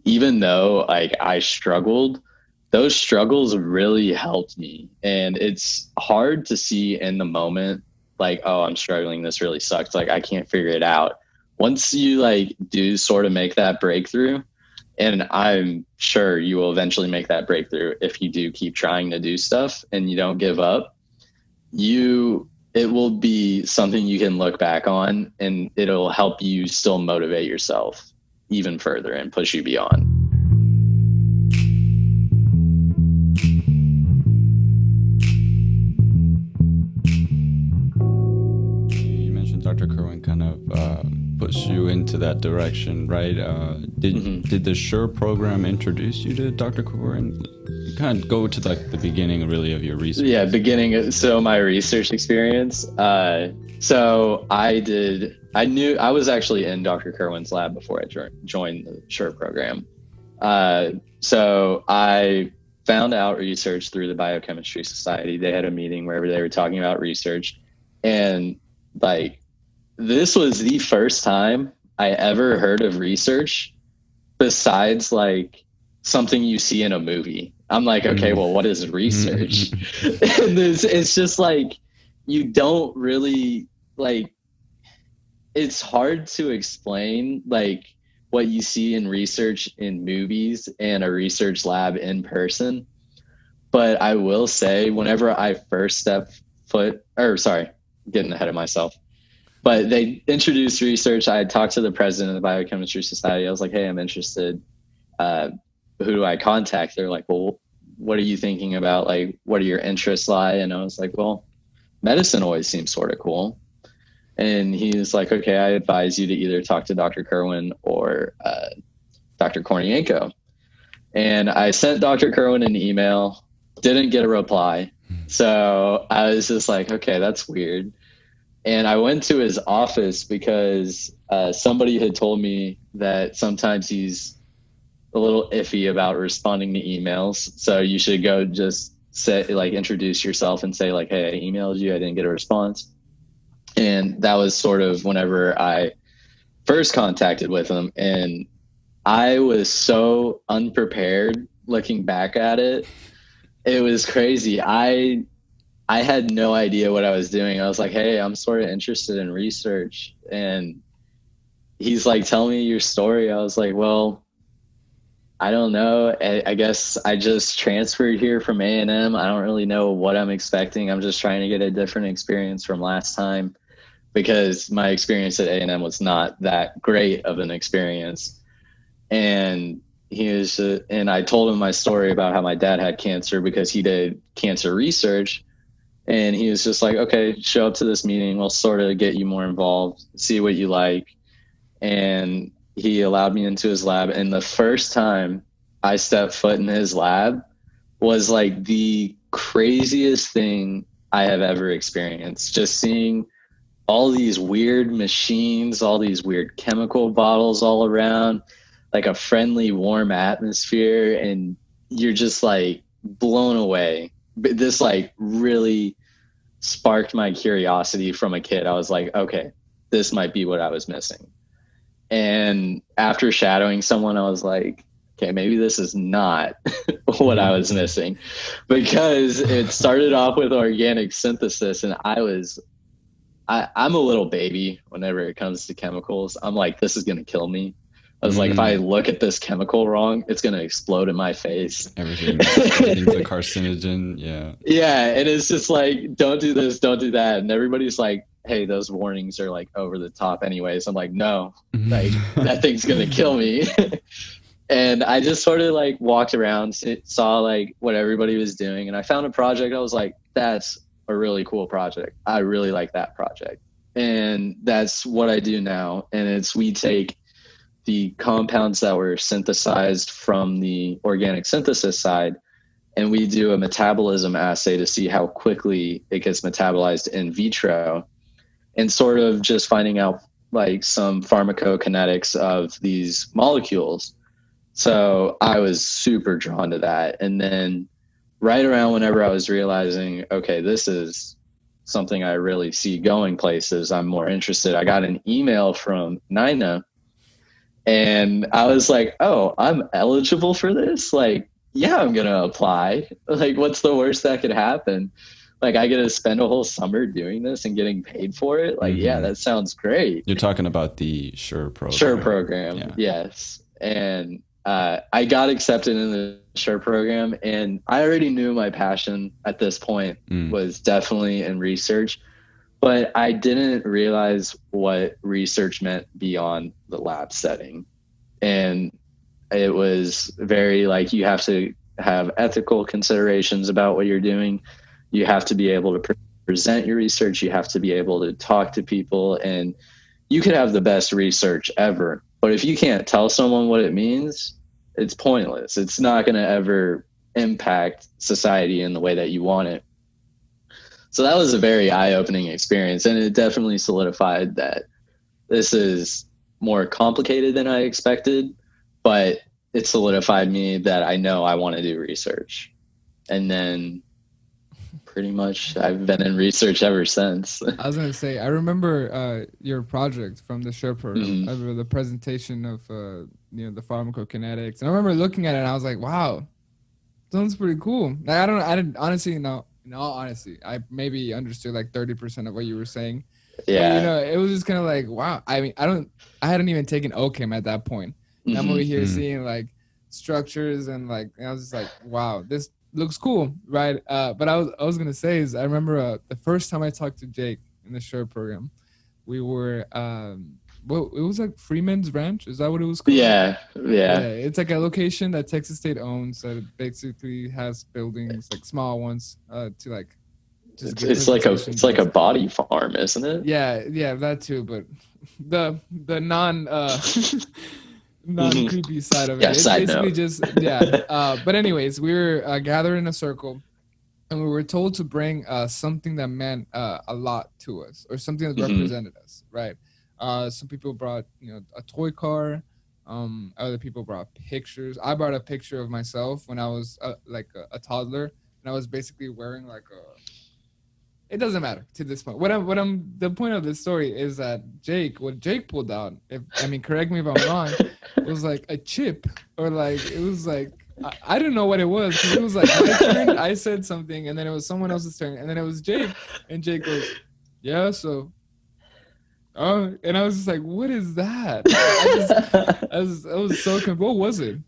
even though like I struggled, those struggles really helped me. And it's hard to see in the moment, like, oh, I'm struggling. This really sucks. Like, I can't figure it out. Once you like do sort of make that breakthrough, and I'm sure you will eventually make that breakthrough if you do keep trying to do stuff and you don't give up, it will be something you can look back on, and it'll help you still motivate yourself even further and push you beyond. You mentioned Dr. Kerwin kind of push you into that direction, right? Did the SURE program introduce you to Dr. Kerwin? You kind of go to like the beginning really of your research. Yeah, beginning. So my research experience. So I knew I was actually in Dr. Kerwin's lab before I joined the SURE program. So I found out research through the Biochemistry Society. They had a meeting where they were talking about research, and like, this was the first time I ever heard of research besides like something you see in a movie. I'm like, okay, well, what is research? And it's just like, you don't really like, it's hard to explain like what you see in research in movies and a research lab in person. But I will say, whenever I first getting ahead of myself. But they introduced research. I talked to the president of the Biochemistry Society. I was like, hey, I'm interested. Who do I contact? They're like, well, what are you thinking about? Like, what are your interests lie? And I was like, well, medicine always seems sort of cool. And he's like, okay, I advise you to either talk to Dr. Kerwin or Dr. Kornienko. And I sent Dr. Kerwin an email, didn't get a reply. So I was just like, okay, that's weird. And I went to his office because somebody had told me that sometimes he's a little iffy about responding to emails. So you should go just say, like, introduce yourself and say like, hey, I emailed you, I didn't get a response. And that was sort of whenever I first contacted with him. And I was so unprepared looking back at it. It was crazy. I had no idea what I was doing. I was like, hey, I'm sort of interested in research. And he's like, tell me your story. I was like, well, I don't know. I guess I just transferred here from A&M. I don't really know what I'm expecting. I'm just trying to get a different experience from last time, because my experience at A&M was not that great of an experience. And and I told him my story about how my dad had cancer because he did cancer research. And he was just like, okay, show up to this meeting. We'll sort of get you more involved, see what you like. And he allowed me into his lab. And the first time I stepped foot in his lab was like the craziest thing I have ever experienced. Just seeing all these weird machines, all these weird chemical bottles all around, like a friendly, warm atmosphere. And you're just like blown away. This like really sparked my curiosity from a kid. I was like, okay, this might be what I was missing. And after shadowing someone, I was like, okay, maybe this is not what I was missing, because it started off with organic synthesis. And I'm a little baby whenever it comes to chemicals. I'm like, this is going to kill me. I was like, if I look at this chemical wrong, it's going to explode in my face. Everything's a carcinogen. Yeah. Yeah. And it's just like, don't do this, don't do that. And everybody's like, hey, those warnings are like over the top anyways. I'm like, no, like that thing's going to kill me. And I just sort of like walked around, saw like what everybody was doing. And I found a project. I was like, that's a really cool project. I really like that project. And that's what I do now. And we take the compounds that were synthesized from the organic synthesis side, and we do a metabolism assay to see how quickly it gets metabolized in vitro, and sort of just finding out like some pharmacokinetics of these molecules. So I was super drawn to that. And then right around whenever I was realizing, okay, this is something I really see going places, I'm more interested, I got an email from Nina. And I was like, oh, I'm eligible for this? Like, yeah, I'm going to apply. Like, what's the worst that could happen? Like, I get to spend a whole summer doing this and getting paid for it. Like, yeah, that sounds great. You're talking about the SURE program. SURE program, yes. And I got accepted in the SURE program, and I already knew my passion at this point was definitely in research, but I didn't realize what research meant beyond the lab setting. And it was very like, you have to have ethical considerations about what you're doing. You have to be able to present your research. You have to be able to talk to people, and you could have the best research ever, but if you can't tell someone what it means, it's pointless. It's not going to ever impact society in the way that you want it. So that was a very eye-opening experience, and it definitely solidified that this is more complicated than I expected, but it solidified me that I know I want to do research. And then pretty much I've been in research ever since. I was going to say, I remember your project from the SURE program, the presentation of the pharmacokinetics. And I remember looking at it and I was like, wow, sounds pretty cool. Like, I didn't honestly know. In all honesty, I maybe understood like 30% of what you were saying. Yeah. But, it was just kind of like, wow. I mean, I hadn't even taken OChem at that point. And I'm over here seeing like structures and like, and I was just like, wow, this looks cool, right? But I was gonna say is I remember the first time I talked to Jake in the SURE program, we were it was like Freeman's Ranch. Is that what it was called? Yeah. It's like a location that Texas State owns that it basically has buildings like small ones to like. It's like a body farm, isn't it? Yeah, that too. But the non creepy side of it. Yeah, it's side basically note. just but anyways, we were gathered in a circle, and we were told to bring something that meant a lot to us, or something that represented us, right? Some people brought a toy car, other people brought pictures. I brought a picture of myself when I was like a toddler, and I was basically wearing like a, it doesn't matter to this point. The point of this story is that what Jake pulled out, correct me if I'm wrong, it was like a chip, or like, it was like, I don't know what it was, because it was like my turn, I said something, and then it was someone else's turn, and then it was Jake, and Jake goes, yeah, so, and I was just like, what is that? I was so confused. What was it?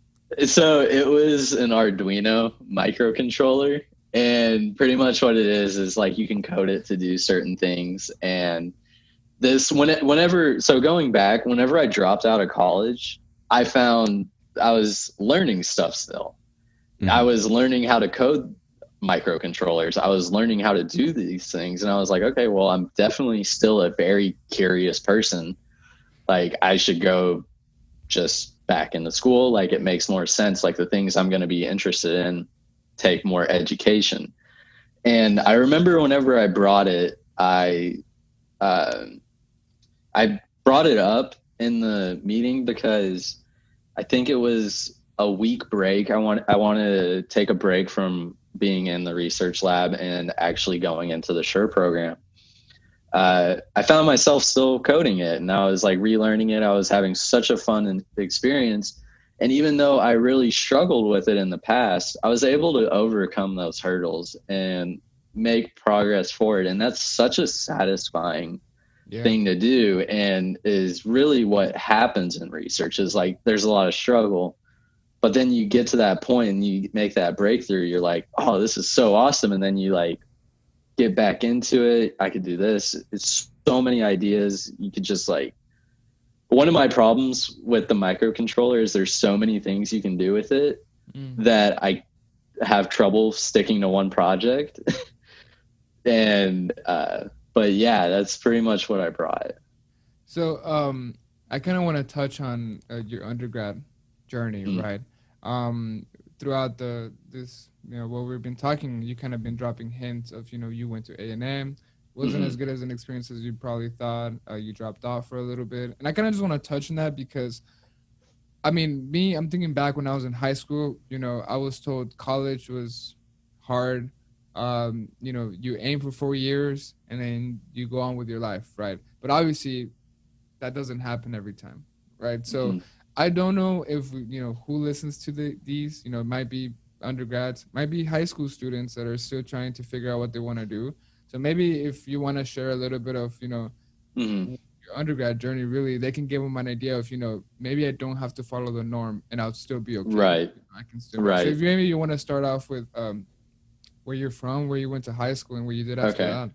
So it was an Arduino microcontroller. And pretty much what it is like you can code it to do certain things. And this, going back, whenever I dropped out of college, I found I was learning stuff still. I was learning how to code microcontrollers. I was learning how to do these things. And I was like, okay, well, I'm definitely still a very curious person. Like, I should go just back into school. Like, it makes more sense. Like, the things I'm going to be interested in take more education. And I remember whenever I brought it, I brought it up in the meeting because I think it was a week break. I wanted to take a break from being in the research lab and actually going into the SURE program. I found myself still coding it, and I was like relearning it. I was having such a fun experience. And even though I really struggled with it in the past, I was able to overcome those hurdles and make progress forward. And that's such a satisfying thing to do, and is really what happens in research. Is like, there's a lot of struggle, but then you get to that point and you make that breakthrough. You're like, oh, this is so awesome. And then you like get back into it. I could do this. It's so many ideas. You could just like, one of my problems with the microcontroller is there's so many things you can do with it that I have trouble sticking to one project. And, but yeah, that's pretty much what I brought. So, I kind of want to touch on your undergrad journey, right? Throughout this, what we've been talking, you kind of been dropping hints of, you went to A&M. Wasn't as good as an experience as you probably thought. You dropped off for a little bit. And I kind of just want to touch on that because, I'm thinking back when I was in high school, I was told college was hard. You aim for 4 years and then you go on with your life, right? But obviously that doesn't happen every time, right? So I don't know if who listens to these. It might be undergrads, might be high school students that are still trying to figure out what they want to do. So maybe if you want to share a little bit of Mm-hmm. your undergrad journey, really, they can give them an idea of maybe I don't have to follow the norm and I'll still be okay. Right. I can still. Right. So if maybe you want to start off with where you're from, where you went to high school, and what you did after that.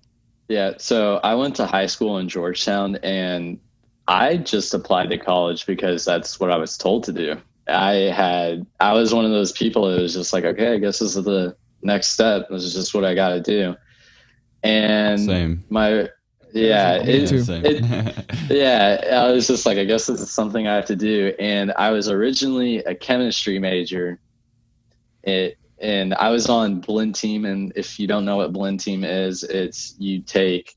Yeah. So I went to high school in Georgetown, and I just applied to college because that's what I was told to do. I was one of those people that was just like, okay, I guess this is the next step. This is just what I got to do. And Same. Yeah, Same. I was just like, I guess this is something I have to do. And I was originally a chemistry major. And I was on blend team. And if you don't know what blend team is, it's you take,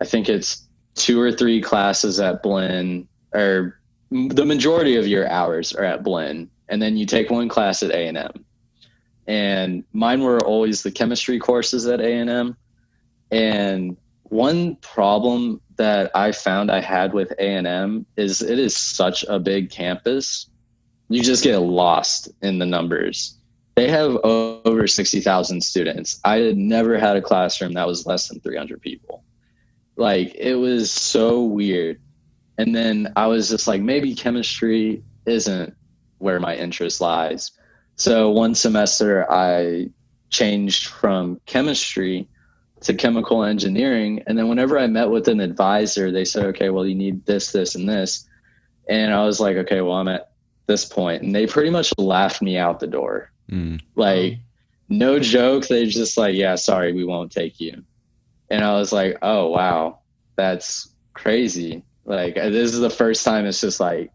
I think it's 2 or 3 classes at blend, or the majority of your hours are at blend. And then you take 1 class at A&M. And mine were always the chemistry courses at A&M. And one problem that I found I had with A&M is it is such a big campus. You just get lost in the numbers. They have over 60,000 students. I had never had a classroom that was less than 300 people. Like, it was so weird. And then I was just like, maybe chemistry isn't where my interest lies. So one semester I changed from chemistry to chemical engineering. And then whenever I met with an advisor, they said, okay, well, you need this, this, and this. And I was like, okay, well, I'm at this point. And they pretty much laughed me out the door. Like, no joke. They're just like, yeah, sorry, we won't take you. And I was like, oh, wow, that's crazy. Like, this is the first time it's just like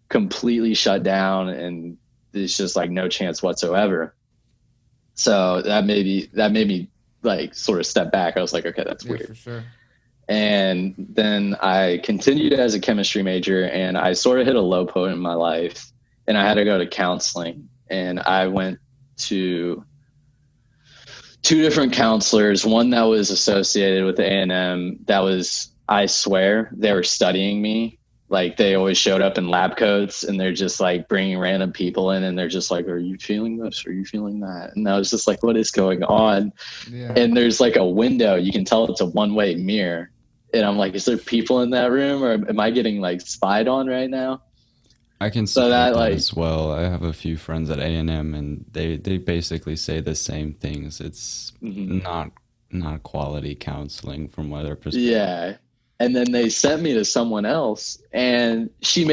completely shut down and there's just like no chance whatsoever. So that made me like sort of step back. I was like, okay, that's weird. For sure. And then I continued as a chemistry major, and I sort of hit a low point in my life, and I had to go to counseling. And I went to 2 different counselors, one that was associated with the A&M that was, I swear, they were studying me. Like, they always showed up in lab coats, and they're just like bringing random people in, and they're just like, are you feeling this? Are you feeling that? And I was just like, what is going on? Yeah. And there's like a window. You can tell it's a one-way mirror. And I'm like, is there people in that room, or am I getting like spied on right now? I can see that like, as well. I have a few friends at A&M, and they basically say the same things. It's not quality counseling from their perspective. Yeah. And then they sent me to someone else, and she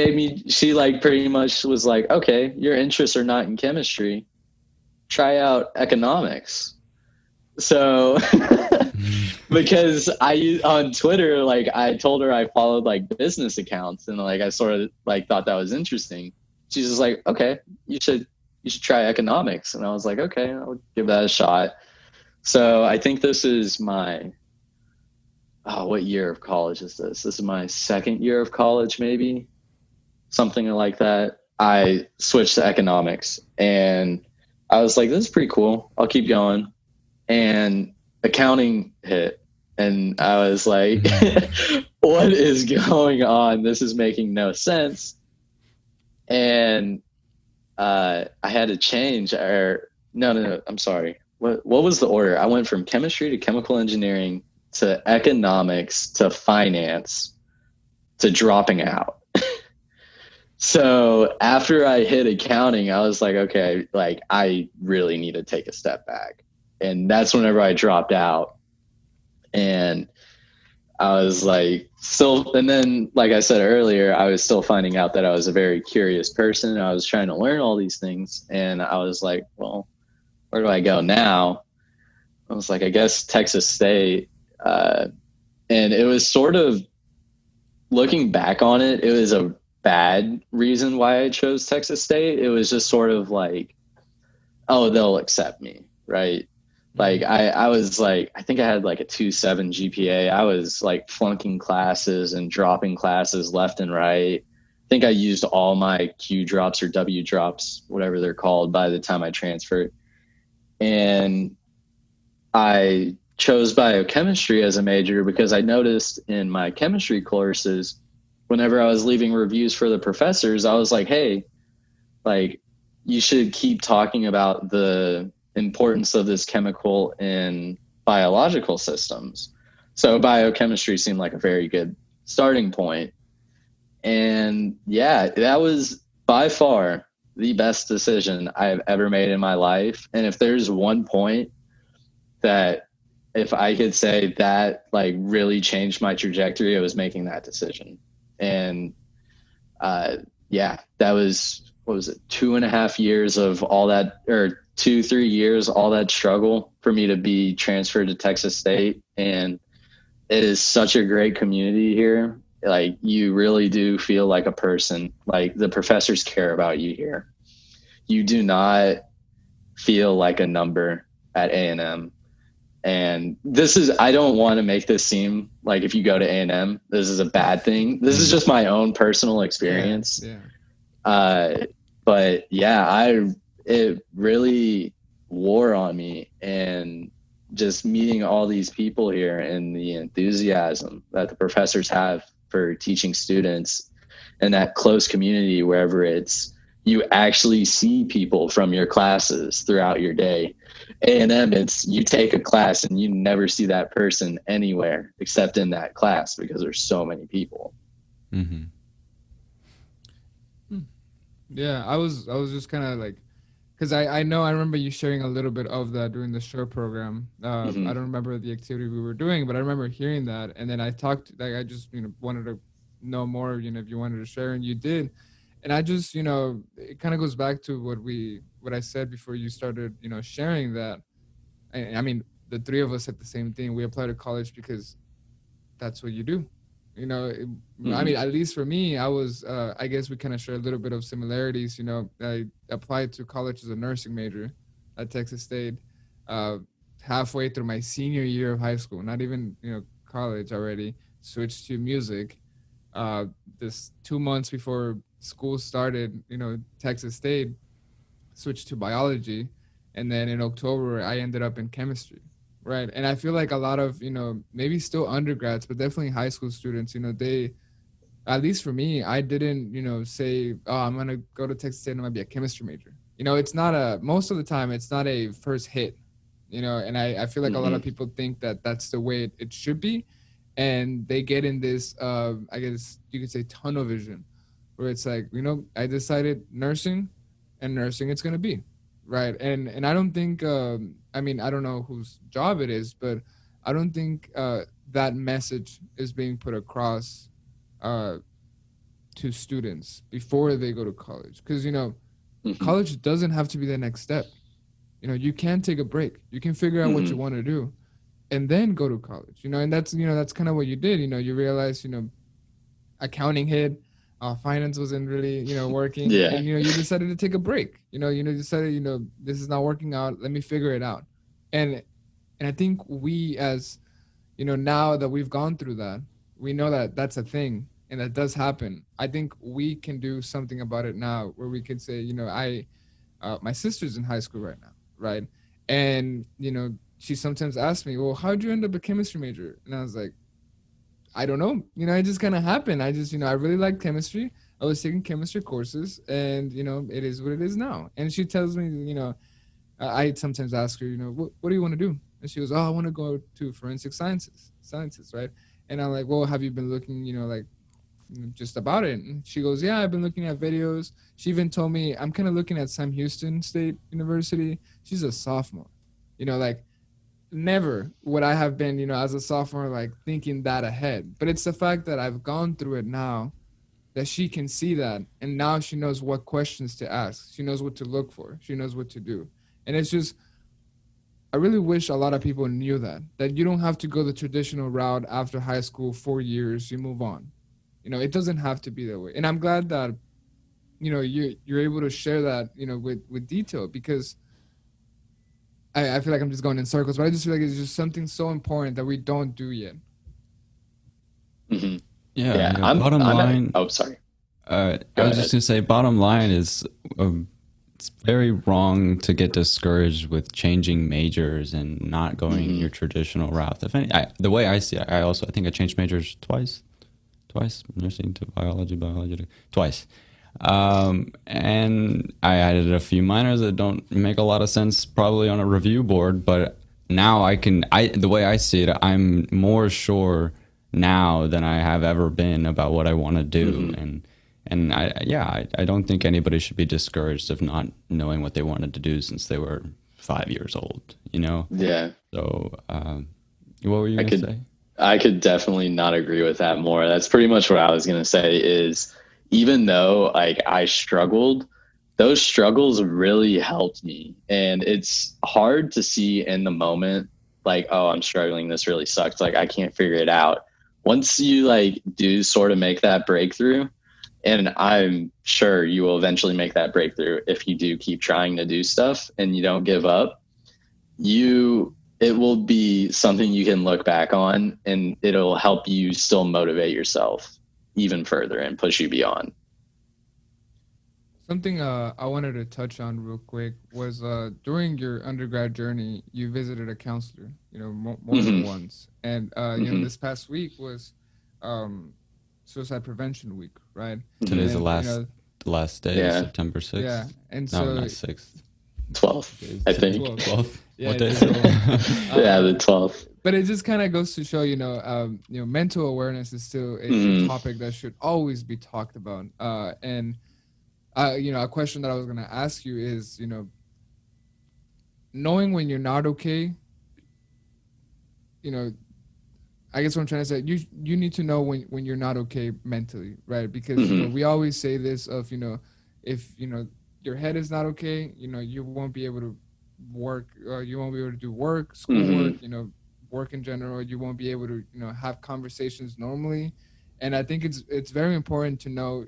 like pretty much was like, okay, your interests are not in chemistry. Try out economics. So because on Twitter, like, I told her I followed like business accounts, and like I sort of like thought that was interesting. She's just like, okay, you should try economics. And I was like, okay, I'll give that a shot. So I think this is my what year of college is this? This is my 2nd year of college, maybe something like that. I switched to economics, and I was like, this is pretty cool. I'll keep going. And accounting hit, and I was like, what is going on? This is making no sense. And I had to change. No, I'm sorry. What was the order? I went from chemistry to chemical engineering to economics to finance to dropping out. So after I hit accounting, I was like, okay, like, I really need to take a step back. And that's whenever I dropped out. And I was like, and then, like I said earlier, I was still finding out that I was a very curious person. I was trying to learn all these things. And I was like, well, where do I go now? I was like, I guess Texas State. And it was sort of, looking back on it, it was a bad reason why I chose Texas State. It was just sort of like, oh, they'll accept me, right? Like, I was like, I think I had like a 2.7 GPA. I was like flunking classes and dropping classes left and right. I think I used all my Q drops or W drops, whatever they're called, by the time I transferred. And I chose biochemistry as a major because I noticed in my chemistry courses, whenever I was leaving reviews for the professors, I was like, hey, like, you should keep talking about the importance of this chemical in biological systems. So biochemistry seemed like a very good starting point. And yeah, that was by far the best decision I've ever made in my life. And if there's one point that, if I could say that like really changed my trajectory, it was making that decision. And yeah, that was, what was it, 2.5 years of all that, or 2-3 years, all that struggle for me to be transferred to Texas State. And it is such a great community here. Like, you really do feel like a person. Like, the professors care about you here. You do not feel like a number at A&M. And this is, I don't want to make this seem like if you go to A&M, this is a bad thing. This is just my own personal experience. But yeah, it really wore on me, and just meeting all these people here and the enthusiasm that the professors have for teaching students, and that close community wherever it's, you actually see people from your classes throughout your day. A&M, it's, you take a class and you never see that person anywhere except in that class, because there's so many people. Mm-hmm. Yeah, I was just kind of like, because I know I remember you sharing a little bit of that during the SURE program. I don't remember the activity we were doing, but I remember hearing that. And then I talked, like, I just, wanted to know more, if you wanted to share, and you did. And I just, it kind of goes back to what I said before you started, sharing that. I mean, the three of us said the same thing. We applied to college because that's what you do. I mean, at least for me, I was, I guess we kind of share a little bit of similarities. I applied to college as a nursing major at Texas State, halfway through my senior year of high school, not even, college already, switched to music. This 2 months before school started, Texas State switched to biology. And then in October, I ended up in chemistry. Right. And I feel like a lot of, maybe still undergrads, but definitely high school students, they, at least for me, I didn't, say, oh, I'm going to go to Texas State and I'm going to be a chemistry major. It's not most of the time, it's not a first hit, and I feel like a lot of people think that that's the way it should be. And they get in this, I guess you could say, tunnel vision, where it's like, I decided nursing, and nursing it's going to be. Right. And I don't think, I mean, I don't know whose job it is, but I don't think that message is being put across to students before they go to college. Because, college doesn't have to be the next step. You can take a break. You can figure out what you want to do and then go to college, and that's, that's kind of what you did. You realize, accounting hit. Finance wasn't really, working. Yeah. And, you decided to take a break. You decided, this is not working out. Let me figure it out. And I think we, as, now that we've gone through that, we know that that's a thing and that does happen. I think we can do something about it now, where we can say, my sister's in high school right now. Right. And, she sometimes asks me, well, how'd you end up a chemistry major? And I was like, I don't know. It just kind of happened. I just, I really liked chemistry. I was taking chemistry courses, and, it is what it is now. And she tells me, I sometimes ask her, what do you want to do? And she goes, oh, I want to go to forensic sciences, right? And I'm like, well, have you been looking, just about it? And she goes, yeah, I've been looking at videos. She even told me, I'm kind of looking at Sam Houston State University. She's a sophomore, like, never would I have been, as a sophomore, like, thinking that ahead. But it's the fact that I've gone through it now, that she can see that. And now she knows what questions to ask. She knows what to look for. She knows what to do. And it's just, I really wish a lot of people knew that you don't have to go the traditional route after high school, 4 years, you move on. It doesn't have to be that way. And I'm glad that, you're able to share that, with detail, because I feel like I'm just going in circles, but I just feel like it's just something so important that we don't do yet. Yeah. Bottom line. Oh, sorry. I was just going to say, bottom line is, it's very wrong to get discouraged with changing majors and not going your traditional route. If any, the way I see it, I think I changed majors twice. twice, nursing to biology twice. And I added a few minors that don't make a lot of sense probably on a review board, but now the way I see it, I'm more sure now than I have ever been about what I want to do. And I don't think anybody should be discouraged of not knowing what they wanted to do since they were 5 years old, you know? Yeah. So, what were you going to say? I could definitely not agree with that more. That's pretty much what I was going to say is, even though like I struggled, those struggles really helped me. And it's hard to see in the moment, like, oh, I'm struggling. This really sucks. Like, I can't figure it out. Once you like do sort of make that breakthrough, and I'm sure you will eventually make that breakthrough if you do keep trying to do stuff and you don't give up, it will be something you can look back on, and it'll help you still motivate yourself even further and push you beyond. Something I wanted to touch on real quick was during your undergrad journey, you visited a counselor, more than once. And, this past week was Suicide Prevention Week, right? Today's the last day, yeah. September 6th. Yeah, and no, so... not 6th. 12th, I think. 12th? Yeah, what day is it? Yeah, the 12th. But it just kind of goes to show, mental awareness is still a topic that should always be talked about. And a question that I was going to ask you is, knowing when you're not okay, I guess what I'm trying to say, you need to know when you're not okay mentally, right? Because we always say this of, if, your head is not okay, you won't be able to work, you won't be able to do work, schoolwork, work in general, you won't be able to, have conversations normally. And I think it's very important to know,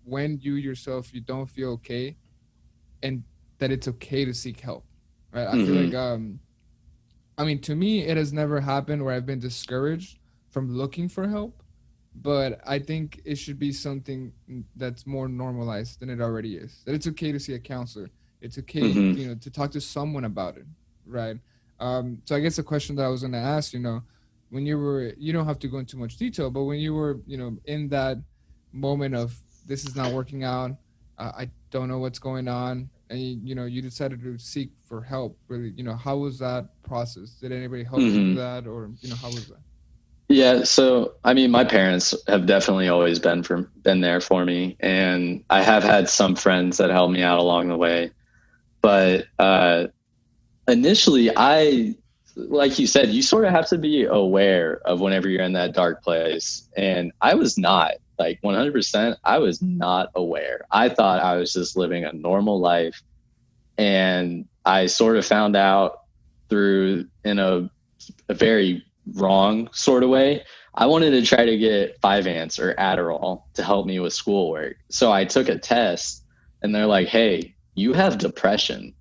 when you yourself, you don't feel okay, and that it's okay to seek help, right? I feel like, to me, it has never happened where I've been discouraged from looking for help, but I think it should be something that's more normalized than it already is. That it's okay to see a counselor. It's okay, to talk to someone about it, right? So I guess the question that I was going to ask, when you don't have to go into much detail, but when you were, in that moment of this is not working out, I don't know what's going on, and you decided to seek for help, really, how was that process? Did anybody help you with that, or how was that? Yeah, so my parents have definitely always been there for me, and I have had some friends that helped me out along the way. But initially, like you said, you sort of have to be aware of whenever you're in that dark place. And I was not, like 100%, I was not aware. I thought I was just living a normal life. And I sort of found out in a very wrong sort of way. I wanted to try to get 5-ANTs or Adderall to help me with schoolwork. So I took a test, and they're like, hey, you have depression.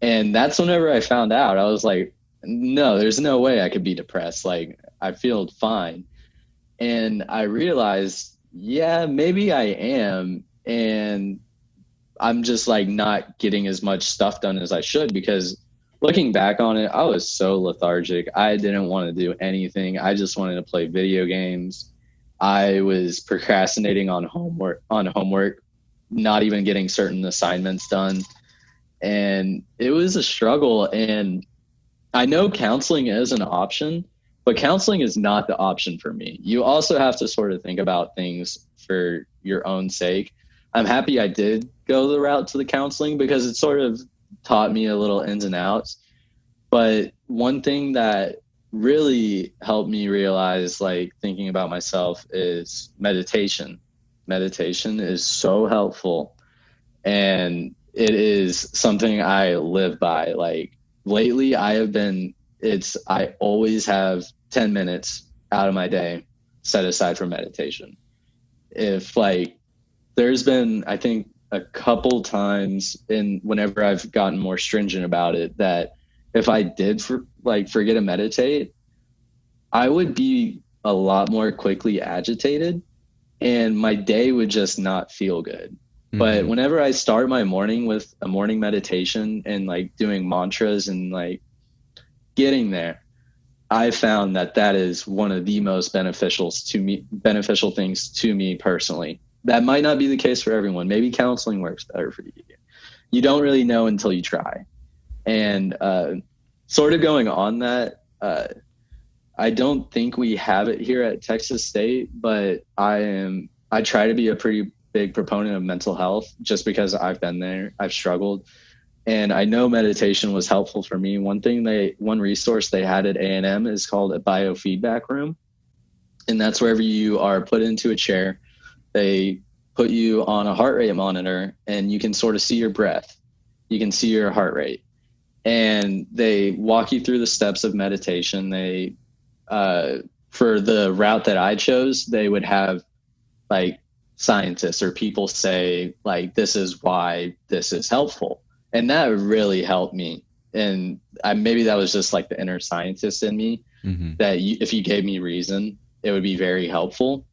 And that's whenever I found out. I was like, no, there's no way I could be depressed. Like, I feel fine. And I realized, yeah, maybe I am. And I'm just like not getting as much stuff done as I should, because looking back on it, I was so lethargic. I didn't want to do anything. I just wanted to play video games. I was procrastinating on homework, not even getting certain assignments done. And it was a struggle. And I know counseling is an option, but counseling is not the option for me. You also have to sort of think about things for your own sake. I'm happy I did go the route to the counseling, because it sort of taught me a little ins and outs. But one thing that really helped me realize, like, thinking about myself, is meditation. Meditation is so helpful, and it is something I live by. Like, lately I always have 10 minutes out of my day set aside for meditation. If there's been, I think, a couple times whenever I've gotten more stringent about it, that if I did forget to meditate, I would be a lot more quickly agitated, and my day would just not feel good. But whenever I start my morning with a morning meditation and doing mantras and getting there, I found that is one of the most beneficial things to me personally. That might not be the case for everyone. Maybe counseling works better for you. You don't really know until you try. And sort of going on that, I don't think we have it here at Texas State, but I try to be a pretty big proponent of mental health just because I've been there, I've struggled. And I know meditation was helpful for me. One resource they had at A&M is called a biofeedback room. And that's wherever you are put into a chair, they put you on a heart rate monitor and you can sort of see your breath. You can see your heart rate. And they walk you through the steps of meditation. They, for the route that I chose, they would have like scientists or people say like, this is why this is helpful. And that really helped me. And maybe that was just like the inner scientist in me, that if you gave me reason, it would be very helpful.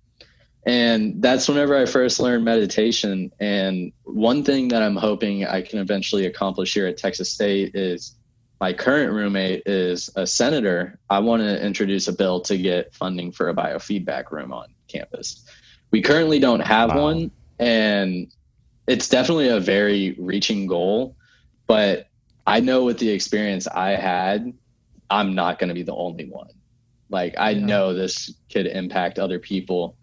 And that's whenever I first learned meditation. And one thing that I'm hoping I can eventually accomplish here at Texas State is my current roommate is a senator. I want to introduce a bill to get funding for a biofeedback room on campus. We currently don't have one, and it's definitely a very reaching goal. But I know with the experience I had, I'm not going to be the only one. Like, I know this could impact other people,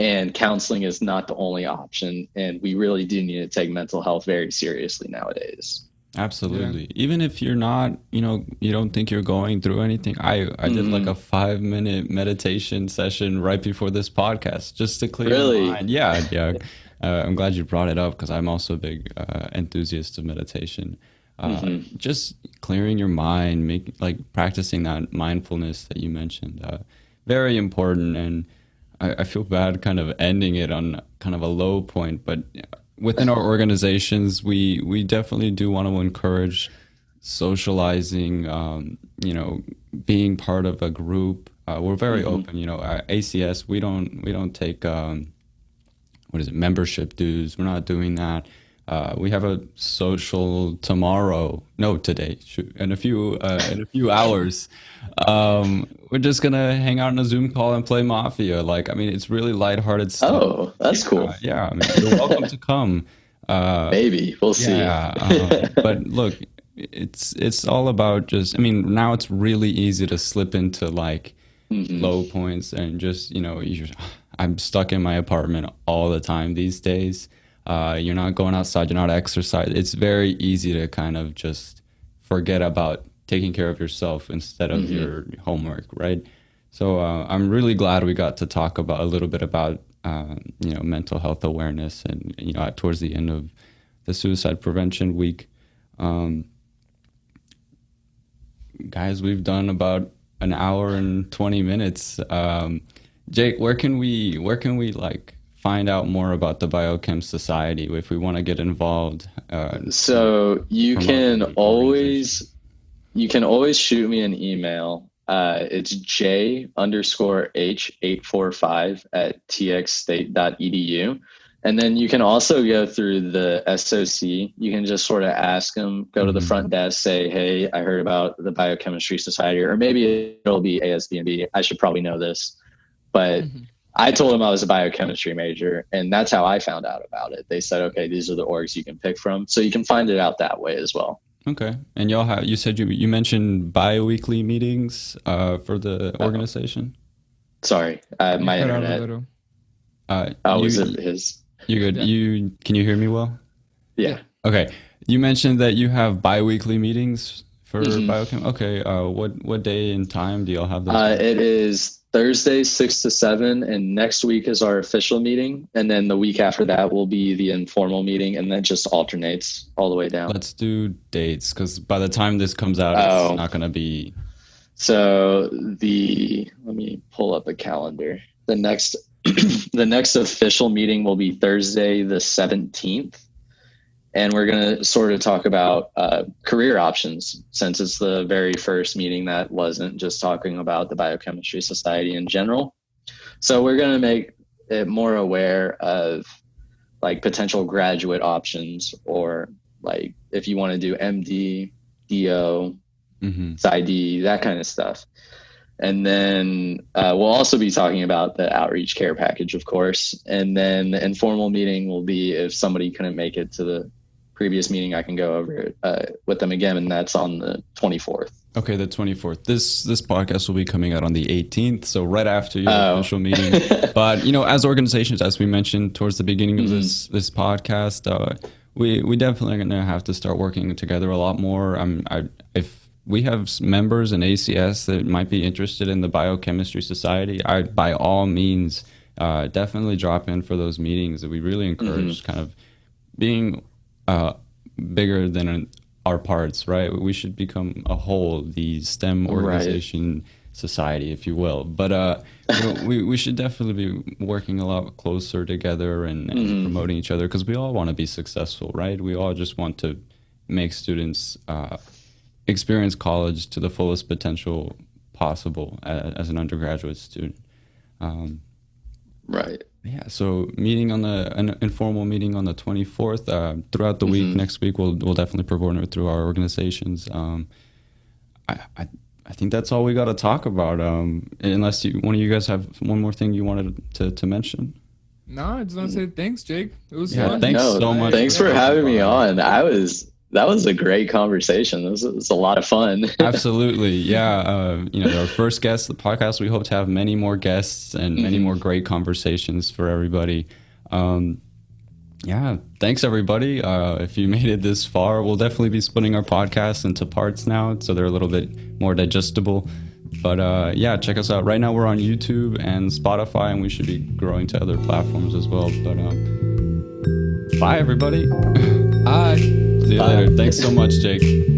and counseling is not the only option. And we really do need to take mental health very seriously nowadays. Absolutely. Yeah. Even if you're not, you don't think you're going through anything. I did like a 5-minute meditation session right before this podcast just to clear my mind. Yeah. I'm glad you brought it up because I'm also a big enthusiast of meditation. Just clearing your mind, practicing that mindfulness that you mentioned, very important. And I feel bad kind of ending it on kind of a low point, but within our organizations, we definitely do want to encourage socializing, being part of a group. We're very open, ACS, we don't take, membership dues. We're not doing that. We have a social today, in a few hours. We're just gonna hang out in a Zoom call and play Mafia. It's really lighthearted stuff. Oh, that's cool. Yeah, you're welcome to come. Maybe we'll see. But look, it's all about just. Now it's really easy to slip into low points and just I'm stuck in my apartment all the time these days. You're not going outside, you're not exercising. It's very easy to kind of just forget about taking care of yourself instead of your homework, right? So I'm really glad we got to talk a little bit about mental health awareness and towards the end of the Suicide Prevention Week. Guys, we've done about an hour and 20 minutes. Jake, where can we find out more about the Biochem Society if we want to get involved? So you can always shoot me an email. It's j_h845@txstate.edu. And then you can also go through the SOC. You can just sort of ask them, go to the front desk, say, hey, I heard about the Biochemistry Society, or maybe it'll be ASB&B. I should probably know this. But I told them I was a biochemistry major, and that's how I found out about it. They said, okay, these are the orgs you can pick from. So you can find it out that way as well. Okay. And you said you mentioned bi-weekly meetings for the organization? Sorry, my internet. Was it his? You're good. Yeah. Can you hear me well? Yeah. Okay. You mentioned that you have bi-weekly meetings for Biochem. Okay. What day and time do y'all have those? It is Thursday, 6 to 7, and next week is our official meeting. And then the week after that will be the informal meeting, and then just alternates all the way down. Let's do dates, because by the time this comes out, it's not going to be... So let me pull up a calendar. The next official meeting will be Thursday, the 17th. And we're going to sort of talk about career options, since it's the very first meeting that wasn't just talking about the Biochemistry Society in general. So we're going to make it more aware of potential graduate options, or if you want to do MD, DO, PsyD, that kind of stuff. And then we'll also be talking about the outreach care package, of course. And then the informal meeting will be if somebody couldn't make it to the previous meeting, I can go over it with them again, and that's on the 24th. Okay, the 24th. This podcast will be coming out on the 18th, so right after your official meeting. But, you know, as organizations, as we mentioned towards the beginning of this podcast, we definitely are going to have to start working together a lot more. If we have members in ACS that might be interested in the Biochemistry Society, I, by all means, definitely drop in for those meetings. We really encourage kind of being bigger than our parts, right? We should become a whole, the STEM organization society, if you will. But you know, we should definitely be working a lot closer together and promoting each other, because we all want to be successful, right? We all just want to make students experience college to the fullest potential possible as an undergraduate student. Right. Yeah, so meeting on an informal meeting on the 24th. Throughout the week, next week, we'll definitely promote it through our organizations. I think that's all we got to talk about. Unless one of you guys have one more thing you wanted to mention. No, I just want to say thanks, Jake. It was fun. Thanks so much. Thanks for having me on. That was a great conversation. It was a lot of fun. Absolutely. Yeah. You know, our first guest, the podcast, we hope to have many more guests and many more great conversations for everybody. Yeah. Thanks, everybody. If you made it this far, we'll definitely be splitting our podcasts into parts now, so they're a little bit more digestible. But yeah, check us out. Right now we're on YouTube and Spotify, and we should be growing to other platforms as well. But bye, everybody. Bye. See you later. Thanks so much, Jake.